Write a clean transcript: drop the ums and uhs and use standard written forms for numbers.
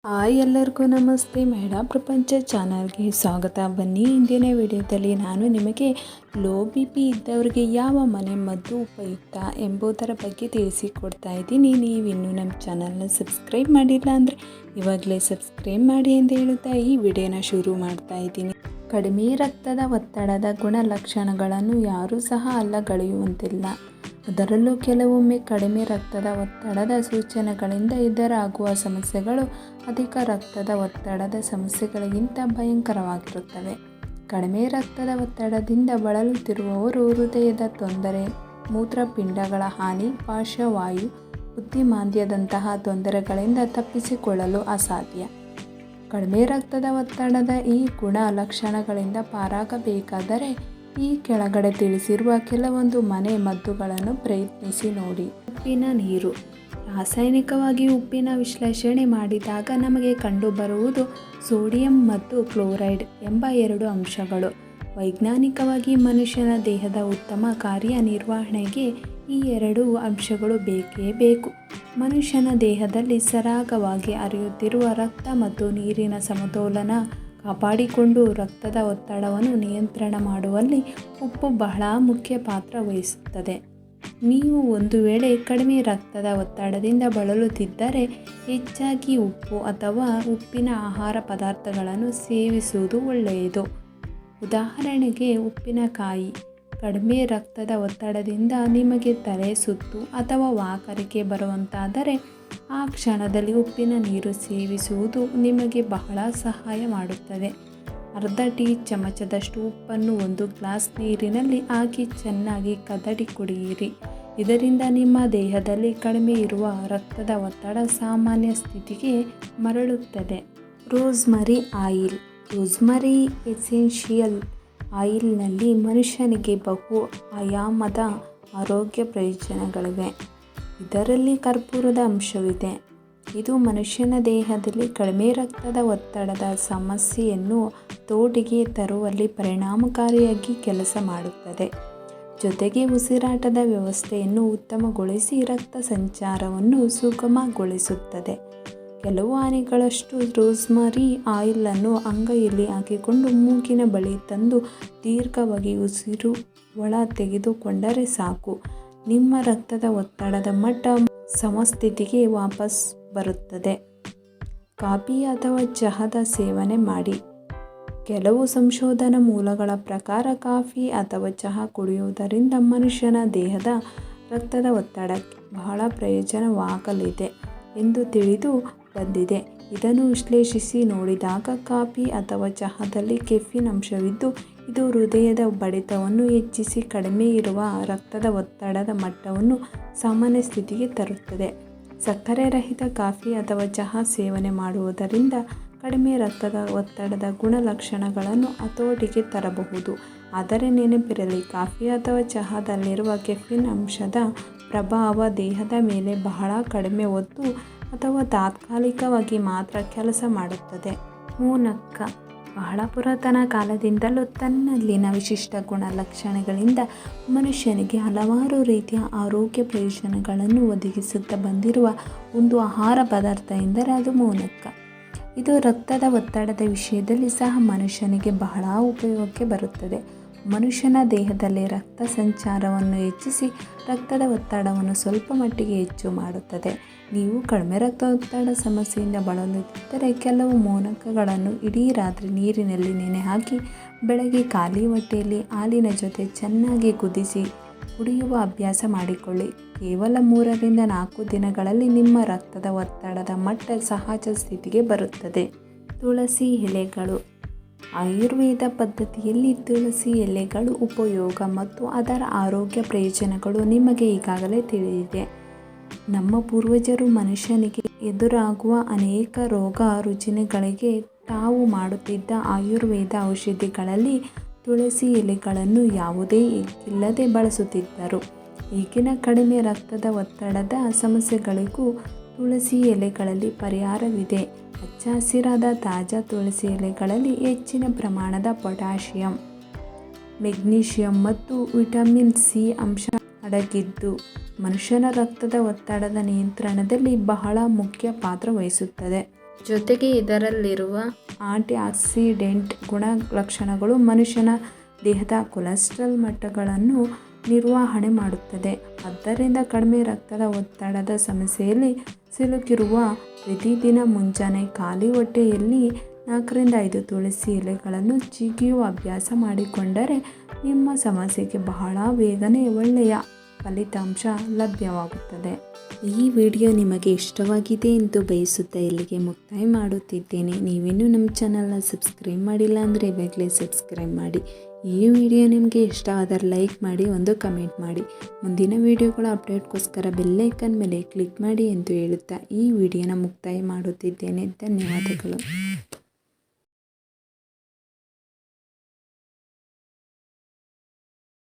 Hi ಎಲ್ಲರಿಗೂ ನಮಸ್ತೆ. ಮಹಿಳಾ ಪ್ರಪಂಚ ಚಾನಲ್ಗೆ ಸ್ವಾಗತ. ಬನ್ನಿ, ಇಂದಿನ ವಿಡಿಯೋದಲ್ಲಿ ನಾನು ನಿಮಗೆ ಲೋ ಬಿ ಪಿ ಇದ್ದವರಿಗೆ ಯಾವ ಮನೆ ಮದ್ದು ಉಪಯುಕ್ತ ಎಂಬುದರ ಬಗ್ಗೆ ತಿಳಿಸಿಕೊಡ್ತಾ ಇದ್ದೀನಿ. ನೀವಿನ್ನೂ ನಮ್ಮ ಚಾನಲ್ನ ಸಬ್ಸ್ಕ್ರೈಬ್ ಮಾಡಿಲ್ಲ ಅಂದರೆ ಇವಾಗಲೇ ಸಬ್ಸ್ಕ್ರೈಬ್ ಮಾಡಿ ಎಂದು ಹೇಳುತ್ತಾ ಈ ವಿಡಿಯೋನ ಶುರು ಮಾಡ್ತಾ ಇದ್ದೀನಿ. ಕಡಿಮೆ ರಕ್ತದ ಒತ್ತಡದ ಗುಣಲಕ್ಷಣಗಳನ್ನು ಯಾರೂ ಸಹ ಅಲ್ಲಗಳೆಯುವಂತಿಲ್ಲ. ಅದರಲ್ಲೂ ಕೆಲವೊಮ್ಮೆ ಕಡಿಮೆ ರಕ್ತದ ಒತ್ತಡದ ಸೂಚನೆಗಳಿಂದ ಎದುರಾಗುವ ಸಮಸ್ಯೆಗಳು ಅಧಿಕ ರಕ್ತದ ಒತ್ತಡದ ಸಮಸ್ಯೆಗಳಿಗಿಂತ ಭಯಂಕರವಾಗಿರುತ್ತವೆ. ಕಡಿಮೆ ರಕ್ತದ ಒತ್ತಡದಿಂದ ಬಳಲುತ್ತಿರುವವರು ಹೃದಯದ ತೊಂದರೆ, ಮೂತ್ರಪಿಂಡಗಳ ಹಾನಿ, ಪಾರ್ಶ್ವವಾಯು, ಬುದ್ಧಿಮಾಂದ್ಯದಂತಹ ತೊಂದರೆಗಳಿಂದ ತಪ್ಪಿಸಿಕೊಳ್ಳಲು ಅಸಾಧ್ಯ. ಕಡಿಮೆ ರಕ್ತದ ಒತ್ತಡದ ಈ ಗುಣಲಕ್ಷಣಗಳಿಂದ ಪಾರಾಗಬೇಕಾದರೆ ಈ ಕೆಳಗಡೆ ತಿಳಿಸಿರುವ ಕೆಲವೊಂದು ಮನೆ ಮದ್ದುಗಳನ್ನು ಪ್ರಯತ್ನಿಸಿ ನೋಡಿ. ಉಪ್ಪಿನ ನೀರು. ರಾಸಾಯನಿಕವಾಗಿ ಉಪ್ಪಿನ ವಿಶ್ಲೇಷಣೆ ಮಾಡಿದಾಗ ನಮಗೆ ಕಂಡುಬರುವುದು ಸೋಡಿಯಂ ಮತ್ತು ಕ್ಲೋರೈಡ್ ಎಂಬ ಎರಡು ಅಂಶಗಳು. ವೈಜ್ಞಾನಿಕವಾಗಿ ಮನುಷ್ಯನ ದೇಹದ ಉತ್ತಮ ಕಾರ್ಯನಿರ್ವಹಣೆಗೆ ಈ ಎರಡು ಅಂಶಗಳು ಬೇಕೇ ಬೇಕು. ಮನುಷ್ಯನ ದೇಹದಲ್ಲಿ ಸರಾಗವಾಗಿ ಹರಿಯುತ್ತಿರುವ ರಕ್ತ ಮತ್ತು ನೀರಿನ ಸಮತೋಲನ ಕಾಪಾಡಿಕೊಂಡು ರಕ್ತದ ಒತ್ತಡವನ್ನು ನಿಯಂತ್ರಣ ಮಾಡುವಲ್ಲಿ ಉಪ್ಪು ಬಹಳ ಮುಖ್ಯ ಪಾತ್ರ ವಹಿಸುತ್ತದೆ. ನೀವು ಒಂದು ವೇಳೆ ಕಡಿಮೆ ರಕ್ತದ ಒತ್ತಡದಿಂದ ಬಳಲುತ್ತಿದ್ದರೆ ಹೆಚ್ಚಾಗಿ ಉಪ್ಪು ಅಥವಾ ಉಪ್ಪಿನ ಆಹಾರ ಪದಾರ್ಥಗಳನ್ನು ಸೇವಿಸುವುದು ಒಳ್ಳೆಯದು. ಉದಾಹರಣೆಗೆ ಉಪ್ಪಿನಕಾಯಿ. ಕಡಿಮೆ ರಕ್ತದ ಒತ್ತಡದಿಂದ ನಿಮಗೆ ತಲೆ ಸುತ್ತು ಅಥವಾ ವಾಕರಿಕೆ ಬರುವಂತಾದರೆ ಆ ಕ್ಷಣದಲ್ಲಿ ಉಪ್ಪಿನ ನೀರು ಸೇವಿಸುವುದು ನಿಮಗೆ ಬಹಳ ಸಹಾಯ ಮಾಡುತ್ತದೆ. ಅರ್ಧ ಟೀ ಚಮಚದಷ್ಟು ಉಪ್ಪನ್ನು ಒಂದು ಗ್ಲಾಸ್ ನೀರಿನಲ್ಲಿ ಹಾಕಿ ಚೆನ್ನಾಗಿ ಕದಡಿ ಕುಡಿಯಿರಿ. ಇದರಿಂದ ನಿಮ್ಮ ದೇಹದಲ್ಲಿ ಕಡಿಮೆ ಇರುವ ರಕ್ತದ ಒತ್ತಡ ಸಾಮಾನ್ಯ ಸ್ಥಿತಿಗೆ ಮರಳುತ್ತದೆ. ರೋಸ್ಮರಿ ಆಯಿಲ್. ರೋಸ್ಮರಿ ಎಸೆನ್ಷಿಯಲ್ ಆಯಿಲ್ನಲ್ಲಿ ಮನುಷ್ಯನಿಗೆ ಬಹು ಆಯಾಮದ ಆರೋಗ್ಯ ಪ್ರಯೋಜನಗಳಿವೆ. ಇದರಲ್ಲಿ ಕರ್ಪೂರದ ಅಂಶವಿದೆ. ಇದು ಮನುಷ್ಯನ ದೇಹದಲ್ಲಿ ಕಡಿಮೆ ರಕ್ತದ ಒತ್ತಡದ ಸಮಸ್ಯೆಯನ್ನು ತೋಟಿಗೆ ತರುವಲ್ಲಿ ಪರಿಣಾಮಕಾರಿಯಾಗಿ ಕೆಲಸ ಮಾಡುತ್ತದೆ. ಜೊತೆಗೆ ಉಸಿರಾಟದ ವ್ಯವಸ್ಥೆಯನ್ನು ಉತ್ತಮಗೊಳಿಸಿ ರಕ್ತ ಸಂಚಾರವನ್ನು ಸುಗಮಗೊಳಿಸುತ್ತದೆ. ಕೆಲವು ಹನಿಗಳಷ್ಟು ರೋಸ್ಮರಿ ಆಯಿಲನ್ನು ಅಂಗೈಯಲ್ಲಿ ಹಾಕಿಕೊಂಡು ಮೂಗಿನ ಬಳಿ ತಂದು ದೀರ್ಘವಾಗಿ ಉಸಿರು ಒಳ ತೆಗೆದುಕೊಂಡರೆ ಸಾಕು. ನಿಮ್ಮ ರಕ್ತದ ಒತ್ತಡದ ಮಟ್ಟ ಸಮಸ್ಥಿತಿಗೆ ವಾಪಸ್ ಬರುತ್ತದೆ. ಕಾಫಿ ಅಥವಾ ಚಹಾದ ಸೇವನೆ ಮಾಡಿ. ಕೆಲವು ಸಂಶೋಧನಾ ಮೂಲಗಳ ಪ್ರಕಾರ ಕಾಫಿ ಅಥವಾ ಚಹಾ ಕುಡಿಯುವುದರಿಂದ ಮನುಷ್ಯನ ದೇಹದ ರಕ್ತದ ಒತ್ತಡಕ್ಕೆ ಬಹಳ ಪ್ರಯೋಜನವಾಗಲಿದೆ ಎಂದು ತಿಳಿದು ಬಂದಿದೆ. ಇದನ್ನು ವಿಶ್ಲೇಷಿಸಿ ನೋಡಿದಾಗ ಕಾಫಿ ಅಥವಾ ಚಹಾದಲ್ಲಿ ಕೆಫೀನ್ ಅಂಶವಿದ್ದು ಇದು ಹೃದಯದ ಬಡಿತವನ್ನು ಹೆಚ್ಚಿಸಿ ಕಡಿಮೆ ಇರುವ ರಕ್ತದ ಒತ್ತಡದ ಮಟ್ಟವನ್ನು ಸಾಮಾನ್ಯ ಸ್ಥಿತಿಗೆ ತರುತ್ತದೆ. ಸಕ್ಕರೆ ರಹಿತ ಕಾಫಿ ಅಥವಾ ಚಹಾ ಸೇವನೆ ಮಾಡುವುದರಿಂದ ಕಡಿಮೆ ರಕ್ತದ ಒತ್ತಡದ ಗುಣಲಕ್ಷಣಗಳನ್ನು ಹತೋಟಿಗೆ ತರಬಹುದು. ಆದರೆ ನೆನಪಿರಲಿ, ಕಾಫಿ ಅಥವಾ ಚಹಾದಲ್ಲಿರುವ ಕೆಫೀನ್ ಅಂಶದ ಪ್ರಭಾವ ದೇಹದ ಮೇಲೆ ಬಹಳ ಕಡಿಮೆ ಹೊತ್ತು ಅಥವಾ ತಾತ್ಕಾಲಿಕವಾಗಿ ಮಾತ್ರ ಕೆಲಸ ಮಾಡುತ್ತದೆ. ಮೂನಕ್ಕ. ಬಹಳ ಪುರಾತನ ಕಾಲದಿಂದಲೂ ತನ್ನಲ್ಲಿನ ವಿಶಿಷ್ಟ ಗುಣಲಕ್ಷಣಗಳಿಂದ ಮನುಷ್ಯನಿಗೆ ಹಲವಾರು ರೀತಿಯ ಆರೋಗ್ಯ ಪ್ರಯೋಜನಗಳನ್ನು ಒದಗಿಸುತ್ತಾ ಬಂದಿರುವ ಒಂದು ಆಹಾರ ಪದಾರ್ಥ ಎಂದರೆ ಅದು ಮೂನಕ್ಕ. ಇದು ರಕ್ತದ ಒತ್ತಡದ ವಿಷಯದಲ್ಲಿ ಸಹ ಮನುಷ್ಯನಿಗೆ ಬಹಳ ಉಪಯೋಗಕ್ಕೆ ಬರುತ್ತದೆ. ಮನುಷ್ಯನ ದೇಹದಲ್ಲಿ ರಕ್ತ ಸಂಚಾರವನ್ನು ಹೆಚ್ಚಿಸಿ ರಕ್ತದ ಒತ್ತಡವನ್ನು ಸ್ವಲ್ಪ ಮಟ್ಟಿಗೆ ಹೆಚ್ಚು ಮಾಡುತ್ತದೆ. ನೀವು ಕಡಿಮೆ ರಕ್ತದೊತ್ತಡ ಸಮಸ್ಯೆಯಿಂದ ಬಳಲುತ್ತಿದ್ದರೆ ಕೆಲವು ಮೂನಕ್ಕಗಳನ್ನು ಇಡೀ ರಾತ್ರಿ ನೀರಿನಲ್ಲಿ ನೆನೆ ಹಾಕಿ ಬೆಳಗ್ಗೆ ಖಾಲಿ ಹೊಟ್ಟೆಯಲ್ಲಿ ಹಾಲಿನ ಜೊತೆ ಚೆನ್ನಾಗಿ ಕುದಿಸಿ ಕುಡಿಯುವ ಅಭ್ಯಾಸ ಮಾಡಿಕೊಳ್ಳಿ. ಕೇವಲ 3-4 ದಿನಗಳಲ್ಲಿ ನಿಮ್ಮ ರಕ್ತದ ಒತ್ತಡದ ಮಟ್ಟ ಸಹಜ ಸ್ಥಿತಿಗೆ ಬರುತ್ತದೆ. ತುಳಸಿ ಎಲೆಗಳು. ಆಯುರ್ವೇದ ಪದ್ಧತಿಯಲ್ಲಿ ತುಳಸಿ ಎಲೆಗಳು ಉಪಯೋಗ ಮತ್ತು ಅದರ ಆರೋಗ್ಯ ಪ್ರಯೋಜನಗಳು ನಿಮಗೆ ಈಗಾಗಲೇ ತಿಳಿದಿದೆ. ನಮ್ಮ ಪೂರ್ವಜರು ಮನುಷ್ಯನಿಗೆ ಎದುರಾಗುವ ಅನೇಕ ರೋಗ ರುಜಿನಗಳಿಗೆ ತಾವು ಮಾಡುತ್ತಿದ್ದ ಆಯುರ್ವೇದ ಔಷಧಿಗಳಲ್ಲಿ ತುಳಸಿ ಎಲೆಗಳನ್ನು ಯಾವುದೇ ಎಗ್ಗಿಲ್ಲದೆ ಬಳಸುತ್ತಿದ್ದರು. ಈಗಿನ ಕಡಿಮೆ ರಕ್ತದ ಒತ್ತಡದ ಸಮಸ್ಯೆಗಳಿಗೂ ತುಳಸಿ ಎಲೆಗಳಲ್ಲಿ ಪರಿಹಾರವಿದೆ. ಹಚ್ಚ ಹಸಿರಾದ ತಾಜಾ ತುಳಸಿ ಎಲೆಗಳಲ್ಲಿ ಹೆಚ್ಚಿನ ಪ್ರಮಾಣದ ಪೊಟ್ಯಾಷಿಯಂ, ಮೆಗ್ನೀಷಿಯಂ ಮತ್ತು ವಿಟಮಿನ್ ಸಿ ಅಂಶ ಅಡಗಿದ್ದು ಮನುಷ್ಯನ ರಕ್ತದ ಒತ್ತಡದ ನಿಯಂತ್ರಣದಲ್ಲಿ ಬಹಳ ಮುಖ್ಯ ಪಾತ್ರ ವಹಿಸುತ್ತದೆ. ಜೊತೆಗೆ ಇದರಲ್ಲಿರುವ ಆಂಟಿ ಆಕ್ಸಿಡೆಂಟ್ ಗುಣಲಕ್ಷಣಗಳು ಮನುಷ್ಯನ ದೇಹದ ಕೊಲೆಸ್ಟ್ರಾಲ್ ಮಟ್ಟಗಳನ್ನು ನಿರ್ವಹಣೆ ಮಾಡುತ್ತದೆ. ಆದ್ದರಿಂದ ಕಡಿಮೆ ರಕ್ತದ ಒತ್ತಡದ ಸಮಸ್ಯೆಯಲ್ಲಿ ಸಿಲುಕಿರುವ ಪ್ರತಿದಿನ ಮುಂಜಾನೆ ಖಾಲಿ ಹೊಟ್ಟೆಯಲ್ಲಿ 4ರಿಂದ 5 ತುಳಸಿ ಎಲೆಗಳನ್ನು ಚಿಗಿಯುವ ಅಭ್ಯಾಸ ಮಾಡಿಕೊಂಡರೆ ನಿಮ್ಮ ಸಮಸ್ಯೆಗೆ ಬಹಳ ಬೇಗನೆ ಒಳ್ಳೆಯ ಫಲಿತಾಂಶ ಲಭ್ಯವಾಗುತ್ತದೆ. ಈ ವಿಡಿಯೋ ನಿಮಗೆ ಇಷ್ಟವಾಗಿದೆ ಎಂದು ಬಯಸುತ್ತಾ ಇಲ್ಲಿಗೆ ಮುಕ್ತಾಯ ಮಾಡುತ್ತಿದ್ದೇನೆ. ನೀವಿನ್ನೂ ನಮ್ಮ ಚಾನಲ್ನ ಸಬ್ಸ್ಕ್ರೈಬ್ ಮಾಡಿಲ್ಲ ಅಂದರೆ ಇವಾಗಲೇ ಸಬ್ಸ್ಕ್ರೈಬ್ ಮಾಡಿ. ಈ ವಿಡಿಯೋ ನಿಮಗೆ ಇಷ್ಟವಾದರೆ ಲೈಕ್ ಮಾಡಿ, ಒಂದು ಕಮೆಂಟ್ ಮಾಡಿ. ಮುಂದಿನ ವಿಡಿಯೋಗಳ ಅಪ್ಡೇಟ್ಗೋಸ್ಕರ ಬೆಲ್ಲೈಕನ್ ಮೇಲೆ ಕ್ಲಿಕ್ ಮಾಡಿ ಎಂದು ಹೇಳುತ್ತಾ ಈ ವಿಡಿಯೋನ ಮುಕ್ತಾಯ ಮಾಡುತ್ತಿದ್ದೇನೆ. ಧನ್ಯವಾದಗಳು.